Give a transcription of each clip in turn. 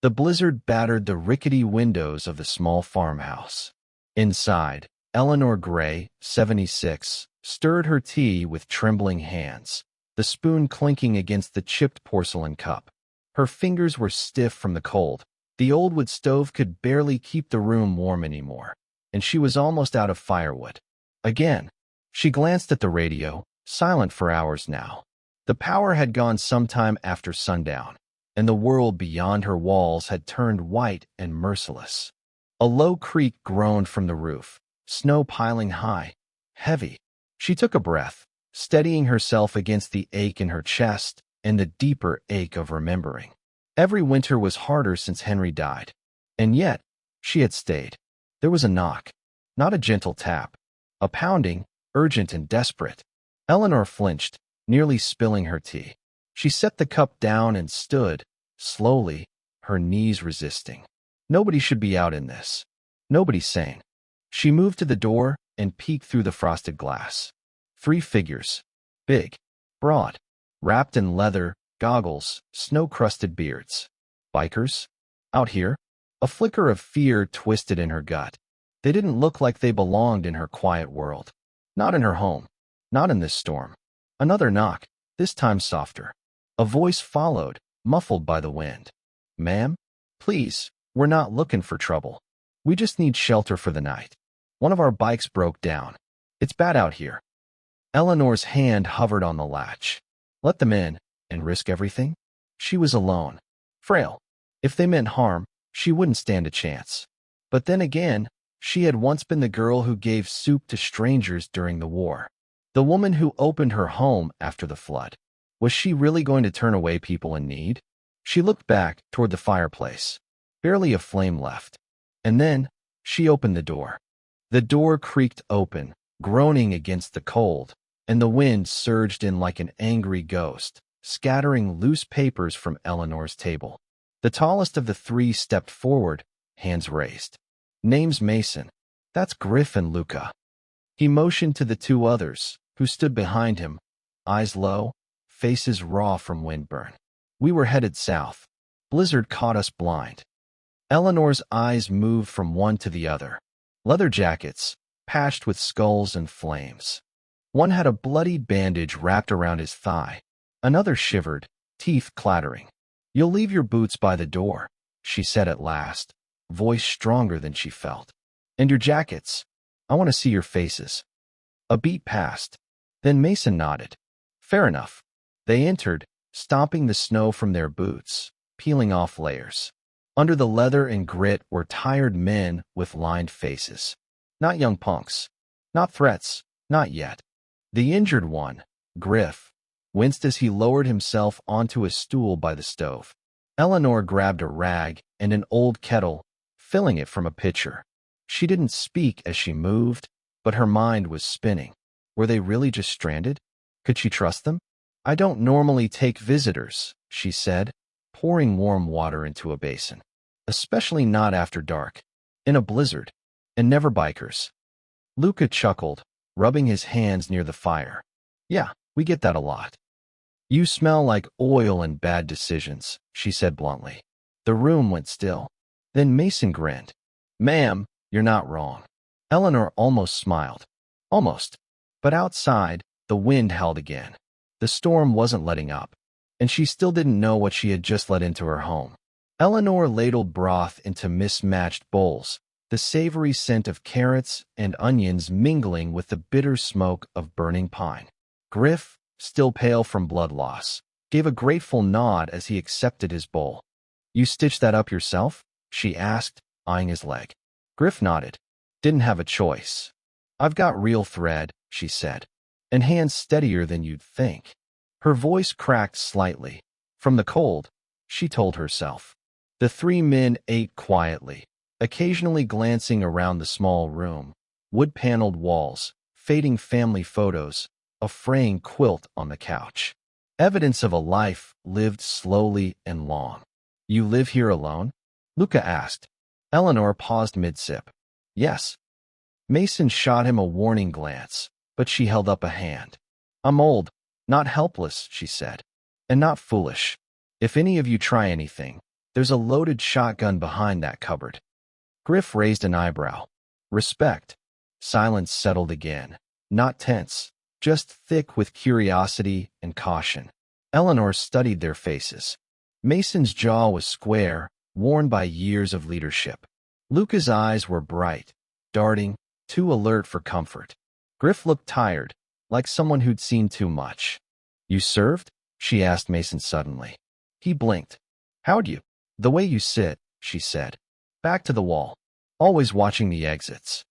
The blizzard battered the rickety windows of the small farmhouse. Inside, Eleanor Gray, 76, stirred her tea with trembling hands, the spoon clinking against the chipped porcelain cup. Her fingers were stiff from the cold. The old wood stove could barely keep the room warm anymore, and she was almost out of firewood. Again, she glanced at the radio, silent for hours now. The power had gone sometime after sundown, and the world beyond her walls had turned white and merciless. A low creak groaned from the roof, snow piling high, heavy. She took a breath, steadying herself against the ache in her chest and the deeper ache of remembering. Every winter was harder since Henry died, and yet she had stayed. There was a knock, not a gentle tap, a pounding, urgent and desperate. Eleanor flinched, nearly spilling her tea. She set the cup down and stood, slowly, her knees resisting. Nobody should be out in this. Nobody sane. She moved to the door and peeked through the frosted glass. 3 figures, big, broad, wrapped in leather, goggles, snow-crusted beards. Bikers? Out here? A flicker of fear twisted in her gut. They didn't look like they belonged in her quiet world. Not in her home. Not in this storm. Another knock, this time softer. A voice followed, muffled by the wind. "Ma'am? Please, we're not looking for trouble. We just need shelter for the night. One of our bikes broke down. It's bad out here." Eleanor's hand hovered on the latch. Let them in, and risk everything? She was alone. Frail. If they meant harm, she wouldn't stand a chance. But then again, she had once been the girl who gave soup to strangers during the war. The woman who opened her home after the flood. Was she really going to turn away people in need? She looked back toward the fireplace. Barely a flame left. And then, she opened the door. The door creaked open, groaning against the cold, and the wind surged in like an angry ghost, scattering loose papers from Eleanor's table. The tallest of the 3 stepped forward, hands raised. "Name's Mason. That's Griff and Luca." He motioned to the 2 others, who stood behind him, eyes low, faces raw from windburn. "We were headed south. Blizzard caught us blind." Eleanor's eyes moved from one to the other. Leather jackets, patched with skulls and flames. One had a bloody bandage wrapped around his thigh. Another shivered, teeth clattering. "You'll leave your boots by the door," she said at last, voice stronger than she felt. "And your jackets. I want to see your faces." A beat passed. Then Mason nodded. "Fair enough." They entered, stomping the snow from their boots, peeling off layers. Under the leather and grit were tired men with lined faces. Not young punks. Not threats. Not yet. The injured one, Griff, winced as he lowered himself onto a stool by the stove. Eleanor grabbed a rag and an old kettle, filling it from a pitcher. She didn't speak as she moved, but her mind was spinning. Were they really just stranded? Could she trust them? "I don't normally take visitors," she said, pouring warm water into a basin. "Especially not after dark. In a blizzard. And never bikers." Luca chuckled, rubbing his hands near the fire. "Yeah, we get that a lot." "You smell like oil and bad decisions," she said bluntly. The room went still. Then Mason grinned. "Ma'am, you're not wrong." Eleanor almost smiled. Almost. But outside, the wind howled again. The storm wasn't letting up, and she still didn't know what she had just let into her home. Eleanor ladled broth into mismatched bowls, the savory scent of carrots and onions mingling with the bitter smoke of burning pine. Griff, still pale from blood loss, gave a grateful nod as he accepted his bowl. "You stitched that up yourself?" she asked, eyeing his leg. Griff nodded. "Didn't have a choice." "I've got real thread," she said, "and hands steadier than you'd think." Her voice cracked slightly. From the cold, she told herself. The 3 men ate quietly, occasionally glancing around the small room. Wood-paneled walls, fading family photos, a fraying quilt on the couch. Evidence of a life lived slowly and long. "You live here alone?" Luca asked. Eleanor paused mid-sip. "Yes." Mason shot him a warning glance, but she held up a hand. "I'm old, not helpless," she said, "and not foolish. If any of you try anything, There's a loaded shotgun behind that cupboard. Griff raised an eyebrow. Respect. Silence settled again. Not tense, just thick with curiosity and caution. Eleanor studied their faces. Mason's jaw was square, worn by years of leadership. Luca's eyes were bright, darting, too alert for comfort. Griff looked tired, like someone who'd seen too much. You served? She asked Mason suddenly. He blinked. How'd you? The way you sit, she said. Back to the wall, always watching the exits.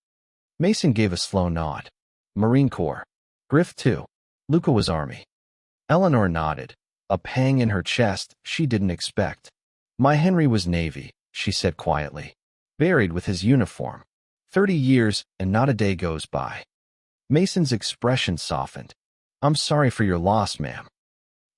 Mason gave a slow nod. Marine Corps. Griff too. Luca was Army. Eleanor nodded, a pang in her chest she didn't expect. My Henry was Navy, she said quietly. Buried with his uniform. 30 years and not a day goes by. Mason's expression softened. I'm sorry for your loss, ma'am.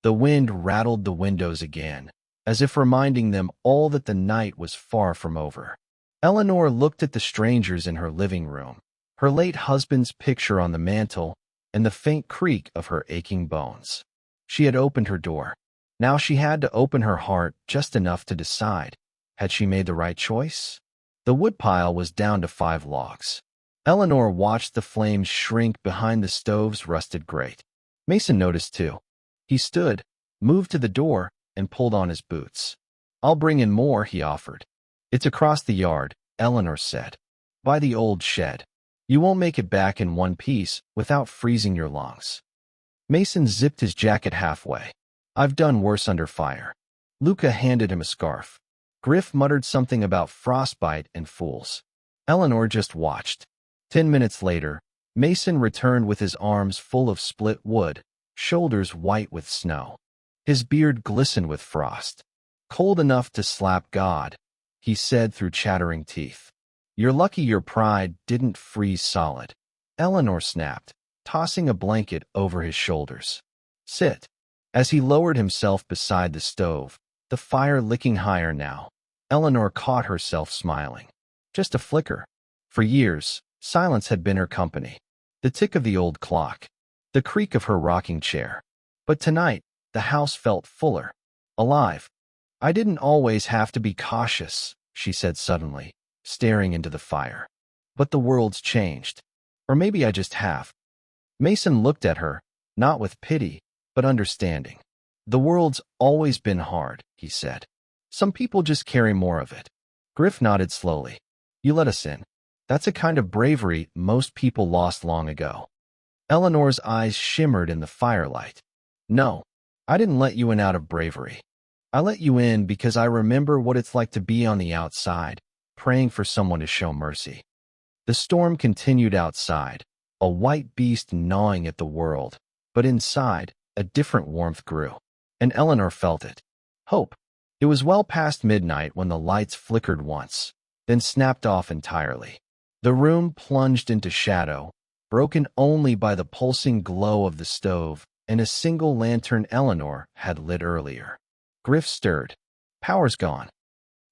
The wind rattled the windows again, as if reminding them all that the night was far from over. Eleanor looked at the strangers in her living room, her late husband's picture on the mantel, and the faint creak of her aching bones. She had opened her door. Now she had to open her heart just enough to decide. Had she made the right choice? The woodpile was down to 5 logs. Eleanor watched the flames shrink behind the stove's rusted grate. Mason noticed too. He stood, moved to the door, and pulled on his boots. I'll bring in more, he offered. It's across the yard, Eleanor said. By the old shed. You won't make it back in one piece without freezing your lungs. Mason zipped his jacket halfway. I've done worse under fire. Luca handed him a scarf. Griff muttered something about frostbite and fools. Eleanor just watched. 10 minutes later, Mason returned with his arms full of split wood, shoulders white with snow. His beard glistened with frost. Cold enough to slap God, he said through chattering teeth. You're lucky your pride didn't freeze solid. Eleanor snapped, tossing a blanket over his shoulders. Sit. As he lowered himself beside the stove, the fire licking higher now, Eleanor caught herself smiling. Just a flicker. For years, silence had been her company. The tick of the old clock, the creak of her rocking chair. But tonight, the house felt fuller, alive. I didn't always have to be cautious, she said suddenly, staring into the fire. But the world's changed. Or maybe I just have. Mason looked at her, not with pity, but understanding. The world's always been hard, he said. Some people just carry more of it. Griff nodded slowly. You let us in. That's a kind of bravery most people lost long ago. Eleanor's eyes shimmered in the firelight. No, I didn't let you in out of bravery. I let you in because I remember what it's like to be on the outside, praying for someone to show mercy. The storm continued outside, a white beast gnawing at the world, but inside, a different warmth grew. And Eleanor felt it. Hope. It was well past midnight when the lights flickered once, then snapped off entirely. The room plunged into shadow, broken only by the pulsing glow of the stove and a single lantern Eleanor had lit earlier. Griff stirred. Power's gone.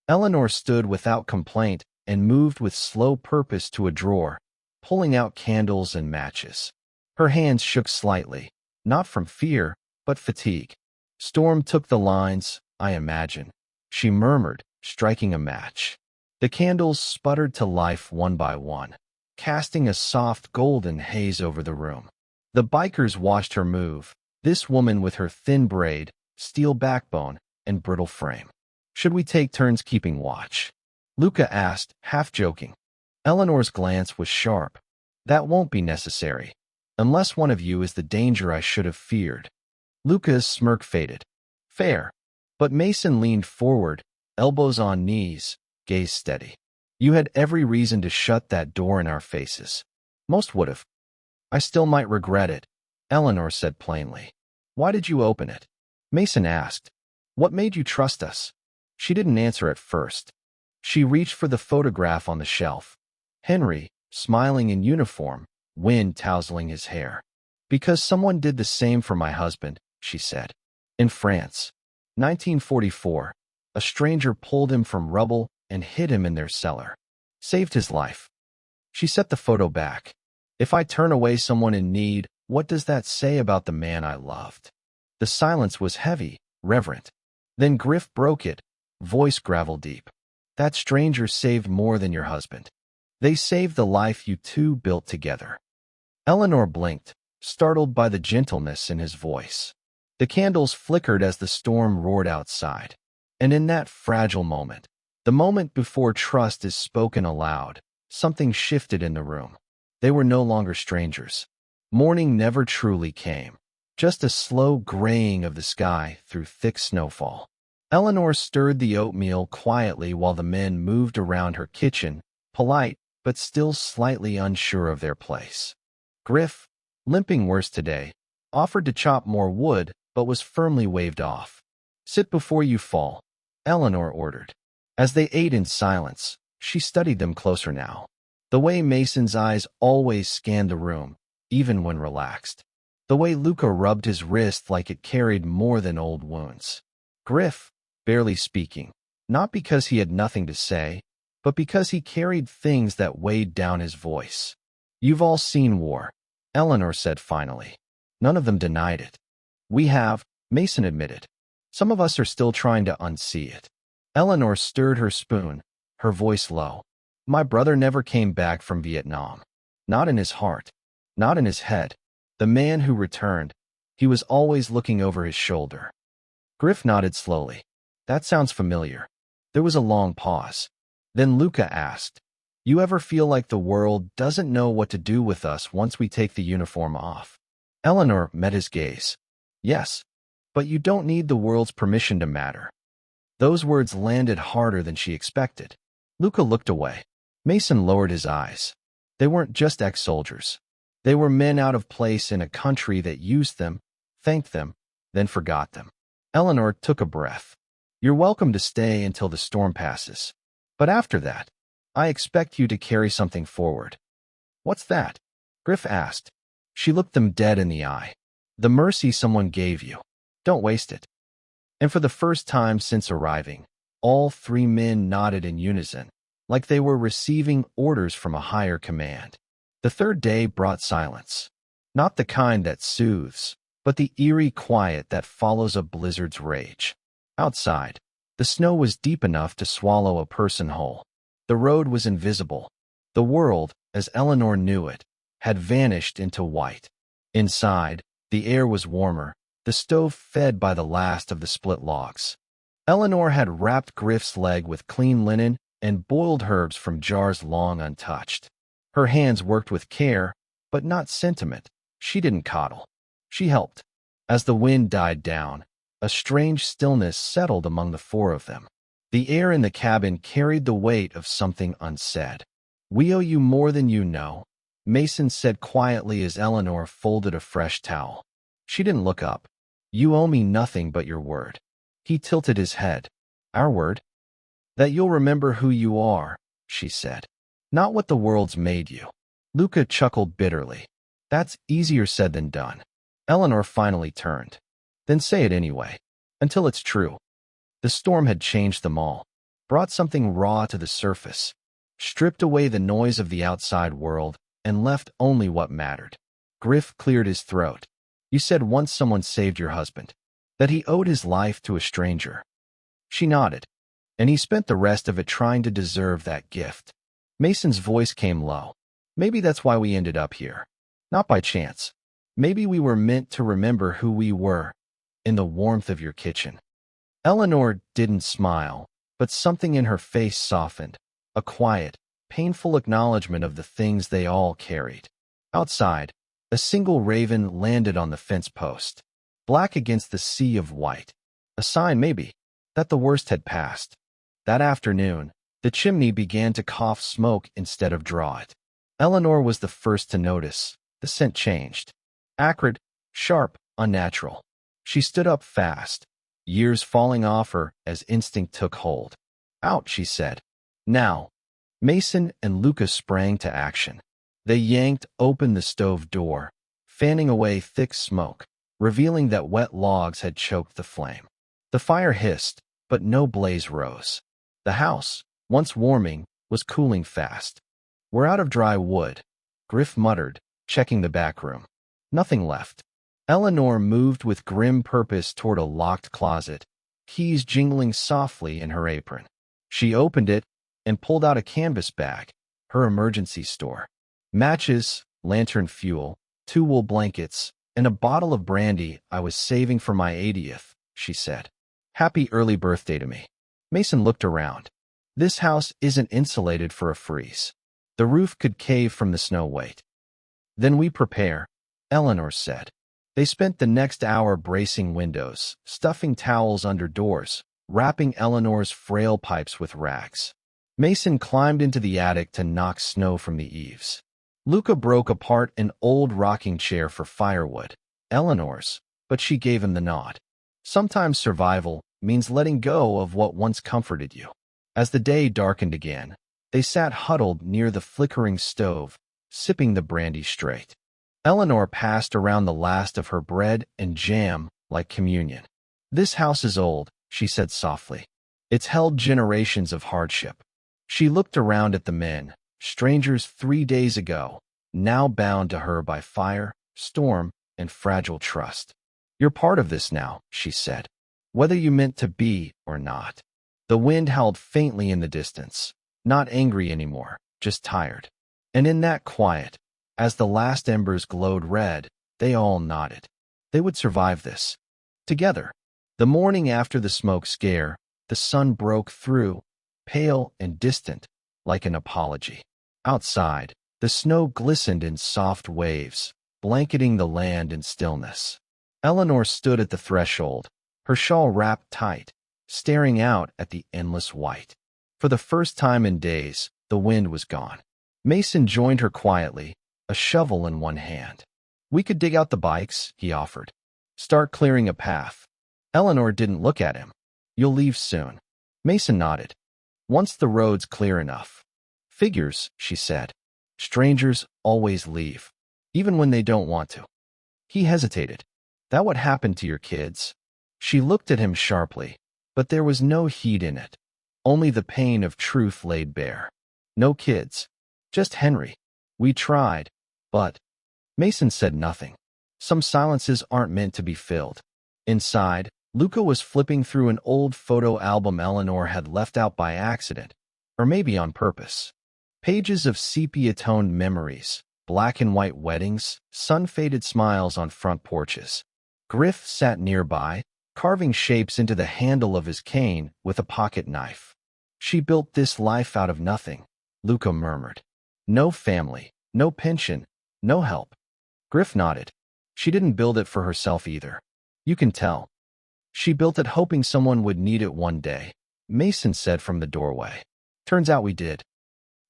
Eleanor stood without complaint and moved with slow purpose to a drawer, pulling out candles and matches. Her hands shook slightly, not from fear, but fatigue. Storm took the lines, I imagine, she murmured, striking a match. The candles sputtered to life one by one, casting a soft golden haze over the room. The bikers watched her move, this woman with her thin braid, steel backbone, and brittle frame. Should we take turns keeping watch? Luca asked, half joking. Eleanor's glance was sharp. That won't be necessary, unless one of you is the danger I should have feared. Luca's smirk faded. Fair. But Mason leaned forward, elbows on knees, gaze steady. You had every reason to shut that door in our faces. Most would have. I still might regret it, Eleanor said plainly. Why did you open it? Mason asked. What made you trust us? She didn't answer at first. She reached for the photograph on the shelf. Henry, smiling in uniform, wind tousling his hair. Because someone did the same for my husband, she said. In France. 1944. A stranger pulled him from rubble and hid him in their cellar. Saved his life. She set the photo back. If I turn away someone in need, what does that say about the man I loved? The silence was heavy, reverent. Then Griff broke it, voice gravel deep. That stranger saved more than your husband. They saved the life you two built together. Eleanor blinked, startled by the gentleness in his voice. The candles flickered as the storm roared outside. And in that fragile moment, the moment before trust is spoken aloud, something shifted in the room. They were no longer strangers. Morning never truly came, just a slow graying of the sky through thick snowfall. Eleanor stirred the oatmeal quietly while the men moved around her kitchen, polite but still slightly unsure of their place. Griff, limping worse today, offered to chop more wood but was firmly waved off. "Sit before you fall," Eleanor ordered. As they ate in silence, she studied them closer now. The way Mason's eyes always scanned the room, even when relaxed. The way Luca rubbed his wrist like it carried more than old wounds. Griff, barely speaking, not because he had nothing to say, but because he carried things that weighed down his voice. "You've all seen war," Eleanor said finally. None of them denied it. "We have," Mason admitted. "Some of us are still trying to unsee it." Eleanor stirred her spoon, her voice low. "My brother never came back from Vietnam. Not in his heart. Not in his head. The man who returned, he was always looking over his shoulder." Griff nodded slowly. "That sounds familiar." There was a long pause. Then Luca asked, "You ever feel like the world doesn't know what to do with us once we take the uniform off?" Eleanor met his gaze. "Yes, but you don't need the world's permission to matter." Those words landed harder than she expected. Luca looked away. Mason lowered his eyes. They weren't just ex-soldiers. They were men out of place in a country that used them, thanked them, then forgot them. Eleanor took a breath. "You're welcome to stay until the storm passes. But after that, I expect you to carry something forward." "What's that?" Griff asked. She looked them dead in the eye. "The mercy someone gave you. Don't waste it." And for the first time since arriving, all three men nodded in unison, like they were receiving orders from a higher command. The third day brought silence. Not the kind that soothes, but the eerie quiet that follows a blizzard's rage. Outside, the snow was deep enough to swallow a person whole. The road was invisible. The world, as Eleanor knew it, had vanished into white. Inside, the air was warmer, the stove fed by the last of the split logs. Eleanor had wrapped Griff's leg with clean linen and boiled herbs from jars long untouched. Her hands worked with care, but not sentiment. She didn't coddle. She helped. As the wind died down, a strange stillness settled among the four of them. The air in the cabin carried the weight of something unsaid. "We owe you more than you know," Mason said quietly as Eleanor folded a fresh towel. She didn't look up. "You owe me nothing but your word." He tilted his head. "Our word?" "That you'll remember who you are," she said. "Not what the world's made you." Luca chuckled bitterly. "That's easier said than done." Eleanor finally turned. "Then say it anyway. Until it's true." The storm had changed them all, brought something raw to the surface, stripped away the noise of the outside world, and left only what mattered. Griff cleared his throat. "You said once someone saved your husband, that he owed his life to a stranger." She nodded. "And he spent the rest of it trying to deserve that gift." Mason's voice came low. "Maybe that's why we ended up here. Not by chance. Maybe we were meant to remember who we were, in the warmth of your kitchen." Eleanor didn't smile, but something in her face softened, a quiet, painful acknowledgement of the things they all carried. Outside, a single raven landed on the fence post, black against the sea of white. A sign, maybe, that the worst had passed. That afternoon, the chimney began to cough smoke instead of draw it. Eleanor was the first to notice. The scent changed. Acrid, sharp, unnatural. She stood up fast, years falling off her as instinct took hold. "Out," she said. "Now." Mason and Lucas sprang to action. They yanked open the stove door, fanning away thick smoke, revealing that wet logs had choked the flame. The fire hissed, but no blaze rose. The house, once warming, was cooling fast. "We're out of dry wood," Griff muttered, checking the back room. "Nothing left." Eleanor moved with grim purpose toward a locked closet, keys jingling softly in her apron. She opened it and pulled out a canvas bag, her emergency store. Matches, lantern fuel, 2 wool blankets, and a bottle of brandy I was saving for my 80th, she said. Happy early birthday to me. Mason looked around. This house isn't insulated for a freeze. The roof could cave from the snow weight. Then we prepare, Eleanor said. They spent the next hour bracing windows, stuffing towels under doors, wrapping Eleanor's frail pipes with rags. Mason climbed into the attic to knock snow from the eaves. Luca broke apart an old rocking chair for firewood, Eleanor's, but she gave him the nod. Sometimes survival means letting go of what once comforted you. As the day darkened again, they sat huddled near the flickering stove, sipping the brandy straight. Eleanor passed around the last of her bread and jam like communion. This house is old, she said softly. It's held generations of hardship. She looked around at the men, strangers 3 days ago, now bound to her by fire, storm, and fragile trust. You're part of this now, she said, whether you meant to be or not. The wind howled faintly in the distance, not angry anymore, just tired. And in that quiet, as the last embers glowed red, they all nodded. They would survive this. Together. The morning after the smoke scare, the sun broke through, pale and distant, like an apology. Outside, the snow glistened in soft waves, blanketing the land in stillness. Eleanor stood at the threshold, her shawl wrapped tight, staring out at the endless white. For the first time in days, the wind was gone. Mason joined her quietly, a shovel in one hand. We could dig out the bikes, he offered. Start clearing a path. Eleanor didn't look at him. You'll leave soon. Mason nodded. Once the road's clear enough. Figures, she said. Strangers always leave, even when they don't want to. He hesitated. That what happened to your kids? She looked at him sharply, but there was no heat in it. Only the pain of truth laid bare. No kids. Just Henry. We tried, but... Mason said nothing. Some silences aren't meant to be filled. Inside, Luca was flipping through an old photo album Eleanor had left out by accident, or maybe on purpose. Pages of sepia-toned memories, black and white weddings, sun-faded smiles on front porches. Griff sat nearby, carving shapes into the handle of his cane with a pocket knife. She built this life out of nothing, Luca murmured. No family, no pension, no help. Griff nodded. She didn't build it for herself either. You can tell. She built it hoping someone would need it one day, Mason said from the doorway. Turns out we did.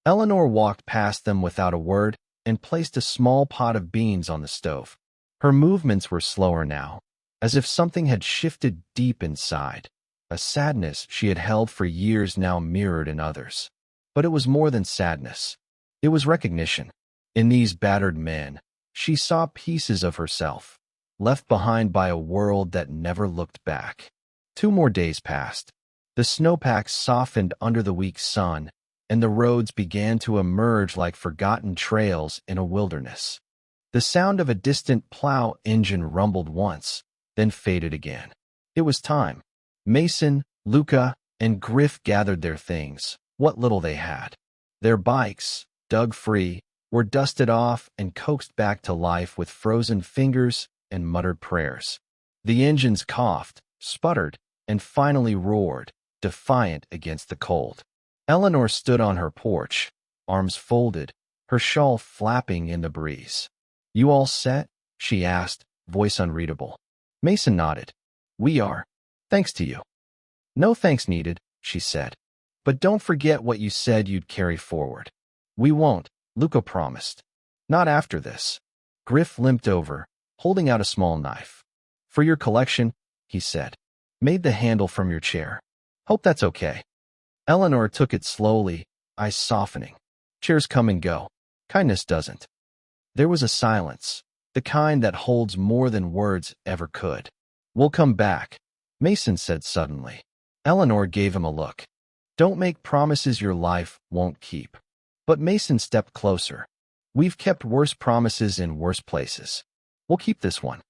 Eleanor walked past them without a word and placed a small pot of beans on the stove. Her movements were slower now, as if something had shifted deep inside. A sadness she had held for years now mirrored in others. But it was more than sadness. It was recognition. In these battered men, she saw pieces of herself, left behind by a world that never looked back. 2 more days passed. The snowpacks softened under the weak sun, and the roads began to emerge like forgotten trails in a wilderness. The sound of a distant plow engine rumbled once, then faded again. It was time. Mason, Luca, and Griff gathered their things, what little they had. Their bikes, dug free, were dusted off and coaxed back to life with frozen fingers and muttered prayers. The engines coughed, sputtered, and finally roared, defiant against the cold. Eleanor stood on her porch, arms folded, her shawl flapping in the breeze. You all set? She asked, voice unreadable. Mason nodded. We are. Thanks to you. No thanks needed, she said. But don't forget what you said you'd carry forward. We won't, Luca promised. Not after this. Griff limped over, holding out a small knife. For your collection, he said. Made the handle from your chair. Hope that's okay. Eleanor took it slowly, eyes softening. Chairs come and go. Kindness doesn't. There was a silence, the kind that holds more than words ever could. We'll come back, Mason said suddenly. Eleanor gave him a look. Don't make promises your life won't keep. But Mason stepped closer. We've kept worse promises in worse places. We'll keep this one.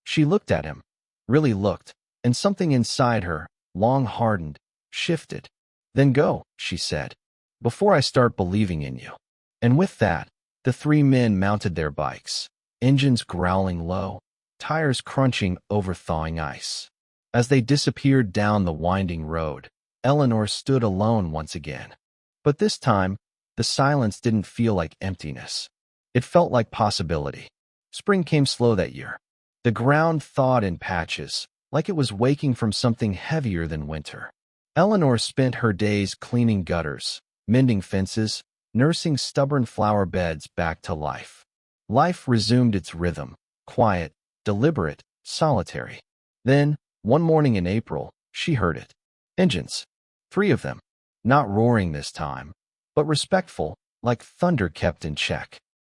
She looked at him, really looked, and something inside her, long hardened, shifted. "Then go," she said, "before I start believing in you." And with that, the three men mounted their bikes, engines growling low, tires crunching over thawing ice. As they disappeared down the winding road, Eleanor stood alone once again. But this time, the silence didn't feel like emptiness. It felt like possibility. Spring came slow that year. The ground thawed in patches, like it was waking from something heavier than winter. Eleanor spent her days cleaning gutters, mending fences, nursing stubborn flower beds back to life. Life resumed its rhythm, quiet, deliberate, solitary. Then, one morning in April, she heard it. Engines. 3 of them. Not roaring this time, but respectful, like thunder kept in check.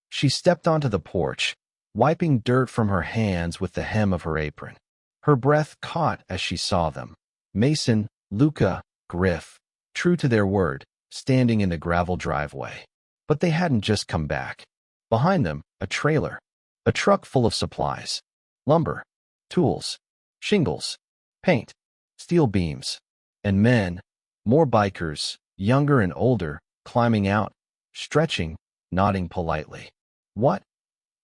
She stepped onto the porch, wiping dirt from her hands with the hem of her apron. Her breath caught as she saw them. Mason, Luca, Griff, true to their word, standing in the gravel driveway. But they hadn't just come back. Behind them, a trailer, a truck full of supplies, lumber, tools, shingles, paint, steel beams, and men, more bikers, younger and older, climbing out, stretching, nodding politely. "What?"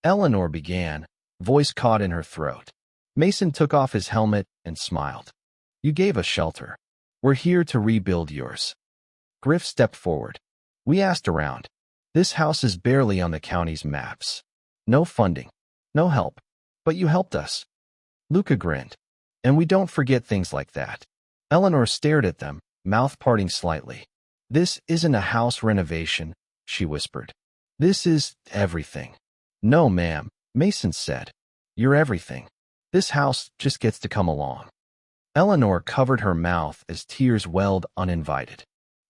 Eleanor began, voice caught in her throat. Mason took off his helmet and smiled. "You gave us shelter. We're here to rebuild yours." Griff stepped forward. "We asked around. This house is barely on the county's maps. No funding, no help. But you helped us." Luca grinned. "And we don't forget things like that." Eleanor stared at them, mouth parting slightly. "This isn't a house renovation," she whispered. "This is everything." "No, ma'am," Mason said. "You're everything. This house just gets to come along." Eleanor covered her mouth as tears welled uninvited.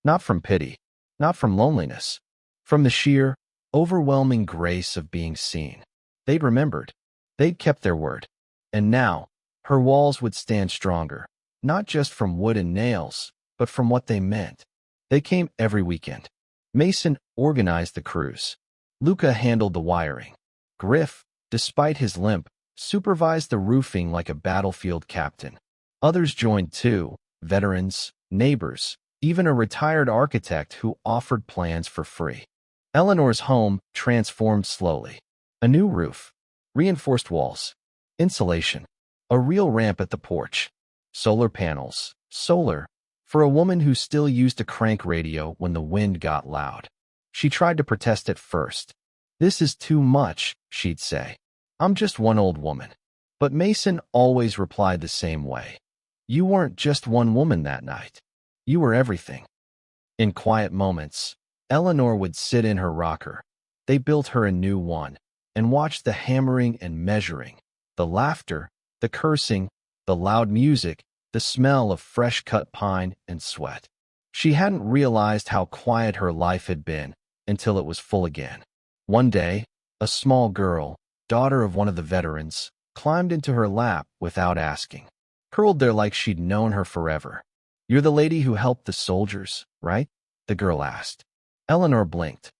Not from pity, not from loneliness, from the sheer, overwhelming grace of being seen. They'd remembered. They'd kept their word. And now, her walls would stand stronger, not just from wood and nails, but from what they meant. They came every weekend. Mason organized the crews. Luca handled the wiring. Griff, despite his limp, supervised the roofing like a battlefield captain. Others joined too, veterans, neighbors, even a retired architect who offered plans for free. Eleanor's home transformed slowly. A new roof, reinforced walls, insulation, a real ramp at the porch, solar panels, solar, for a woman who still used a crank radio when the wind got loud. She tried to protest at first. "This is too much," she'd say. "I'm just one old woman." But Mason always replied the same way. "You weren't just one woman that night. You were everything." In quiet moments, Eleanor would sit in her rocker. They built her a new one, and watch the hammering and measuring, the laughter, the cursing, the loud music, the smell of fresh-cut pine and sweat. She hadn't realized how quiet her life had been until it was full again. One day, a small girl, daughter of one of the veterans, climbed into her lap without asking, curled there like she'd known her forever. "You're the lady who helped the soldiers, right?" the girl asked. Eleanor blinked.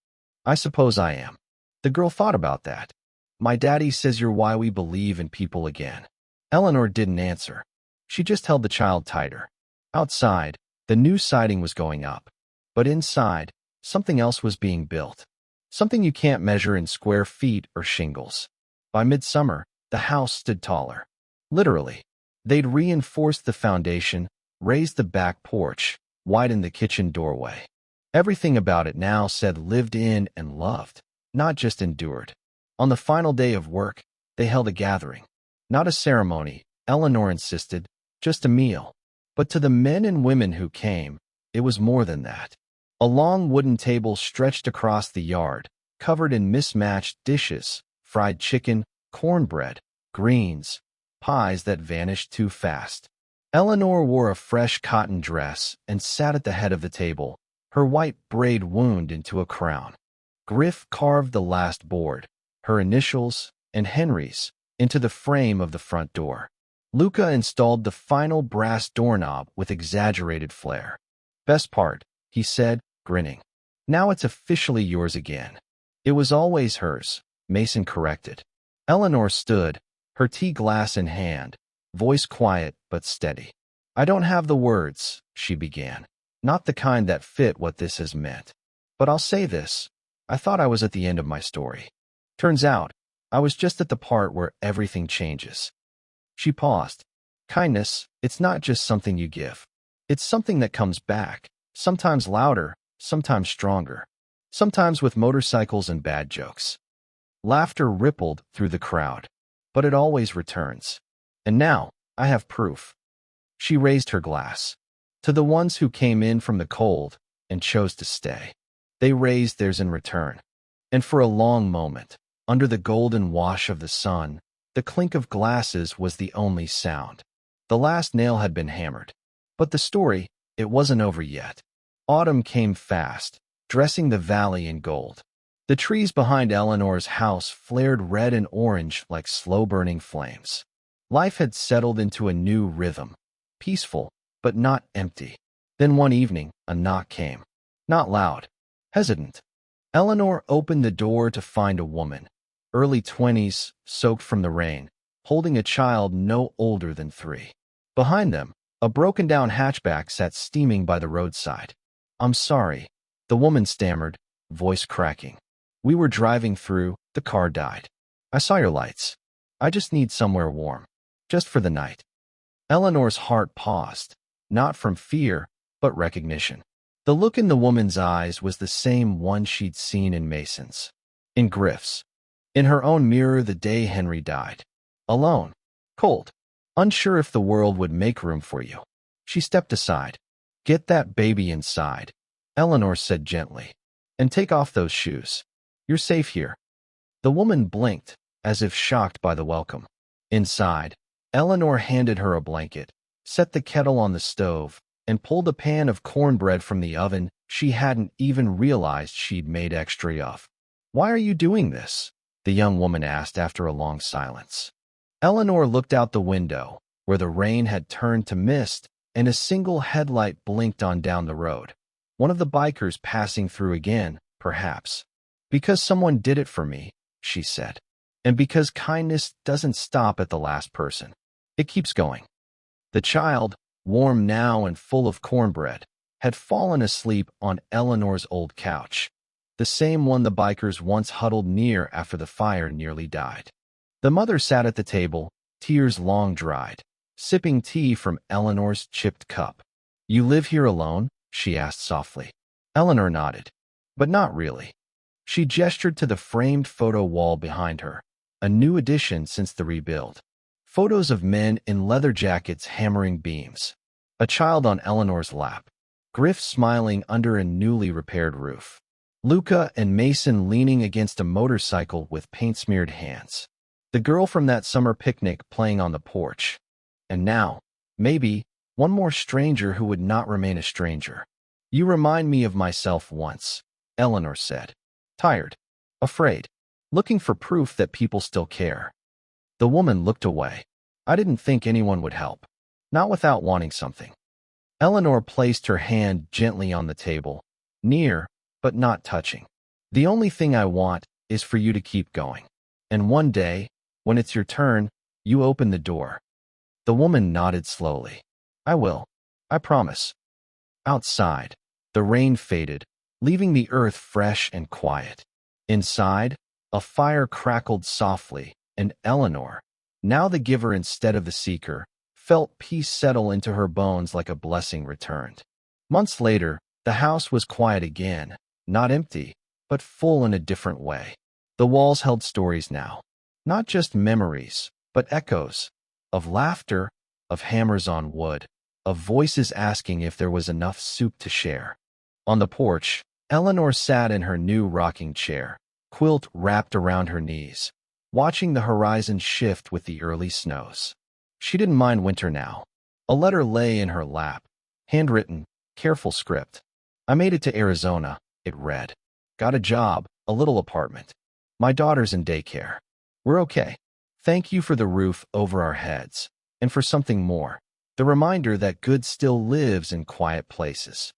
"I suppose I am." The girl thought about that. "My daddy says you're why we believe in people again." Eleanor didn't answer. She just held the child tighter. Outside, the new siding was going up. But inside, something else was being built. Something you can't measure in square feet or shingles. By midsummer, the house stood taller. Literally. They'd reinforced the foundation, raised the back porch, widened the kitchen doorway. Everything about it now said lived in and loved, not just endured. On the final day of work, they held a gathering. Not a ceremony, Eleanor insisted, just a meal. But to the men and women who came, it was more than that. A long wooden table stretched across the yard, covered in mismatched dishes, fried chicken, cornbread, greens, pies that vanished too fast. Eleanor wore a fresh cotton dress and sat at the head of the table, her white braid wound into a crown. Griff carved the last board, her initials and Henry's, into the frame of the front door. Luca installed the final brass doorknob with exaggerated flair. "Best part," he said, grinning. "Now it's officially yours again." "It was always hers," Mason corrected. Eleanor stood, her tea glass in hand, voice quiet but steady. I don't have the words, she began. Not the kind that fit what this has meant. But I'll say this. I thought I was at the end of my story. Turns out, I was just at the part where everything changes. She paused. Kindness, it's not just something you give. It's something that comes back, sometimes louder, sometimes stronger, sometimes with motorcycles and bad jokes. Laughter rippled through the crowd, but it always returns. And now, I have proof. She raised her glass. To the ones who came in from the cold and chose to stay. They raised theirs in return. And for a long moment, under the golden wash of the sun, the clink of glasses was the only sound. The last nail had been hammered. But the story, it wasn't over yet. Autumn came fast, dressing the valley in gold. The trees behind Eleanor's house flared red and orange like slow-burning flames. Life had settled into a new rhythm, peaceful, but not empty. Then one evening, a knock came. Not loud, hesitant. Eleanor opened the door to find a woman, early 20s, soaked from the rain, holding a child no older than 3. Behind them, a broken-down hatchback sat steaming by the roadside. I'm sorry, the woman stammered, voice cracking. We were driving through, the car died. I saw your lights. I just need somewhere warm. Just for the night. Eleanor's heart paused, not from fear, but recognition. The look in the woman's eyes was the same one she'd seen in Mason's. In Griff's. In her own mirror the day Henry died. Alone. Cold. Unsure if the world would make room for you. She stepped aside. Get that baby inside, Eleanor said gently. And take off those shoes. You're safe here. The woman blinked, as if shocked by the welcome. Inside, Eleanor handed her a blanket, set the kettle on the stove, and pulled a pan of cornbread from the oven she hadn't even realized she'd made extra of. Why are you doing this? The young woman asked after a long silence. Eleanor looked out the window, where the rain had turned to mist and a single headlight blinked on down the road. One of the bikers passing through again, perhaps. Because someone did it for me, she said. And because kindness doesn't stop at the last person. It keeps going. The child, warm now and full of cornbread, had fallen asleep on Eleanor's old couch, the same one the bikers once huddled near after the fire nearly died. The mother sat at the table, tears long dried, sipping tea from Eleanor's chipped cup. You live here alone? She asked softly. Eleanor nodded. But not really. She gestured to the framed photo wall behind her, a new addition since the rebuild. Photos of men in leather jackets hammering beams. A child on Eleanor's lap. Griff smiling under a newly repaired roof. Luca and Mason leaning against a motorcycle with paint-smeared hands. The girl from that summer picnic playing on the porch. And now, maybe, one more stranger who would not remain a stranger. You remind me of myself once, Eleanor said. Tired. Afraid. Looking for proof that people still care. The woman looked away. I didn't think anyone would help. Not without wanting something. Eleanor placed her hand gently on the table, near, but not touching. The only thing I want is for you to keep going. And one day, when it's your turn, you open the door. The woman nodded slowly. I will. I promise. Outside, the rain faded, leaving the earth fresh and quiet. Inside, a fire crackled softly, and Eleanor, now the giver instead of the seeker, felt peace settle into her bones like a blessing returned. Months later, the house was quiet again, not empty, but full in a different way. The walls held stories now. Not just memories, but echoes. Of laughter, of hammers on wood, of voices asking if there was enough soup to share. On the porch, Eleanor sat in her new rocking chair, quilt wrapped around her knees, watching the horizon shift with the early snows. She didn't mind winter now. A letter lay in her lap, handwritten, careful script. I made it to Arizona, it read. Got a job, a little apartment. My daughter's in daycare. We're okay. Thank you for the roof over our heads, and for something more, the reminder that good still lives in quiet places.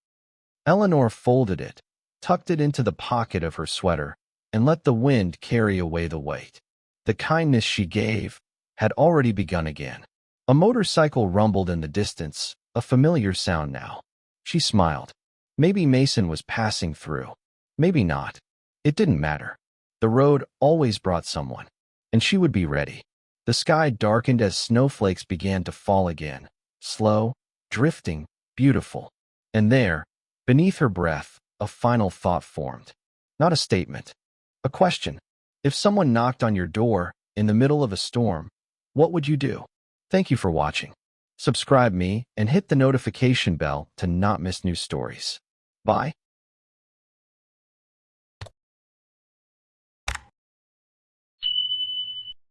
Eleanor folded it, tucked it into the pocket of her sweater, and let the wind carry away the weight. The kindness she gave had already begun again. A motorcycle rumbled in the distance, a familiar sound now. She smiled. Maybe Mason was passing through. Maybe not. It didn't matter. The road always brought someone, and she would be ready. The sky darkened as snowflakes began to fall again, slow, drifting, beautiful. And there, beneath her breath, a final thought formed. Not a statement. A question. If someone knocked on your door in the middle of a storm, what would you do? Thank you for watching. Subscribe me and hit the notification bell to not miss new stories. Bye.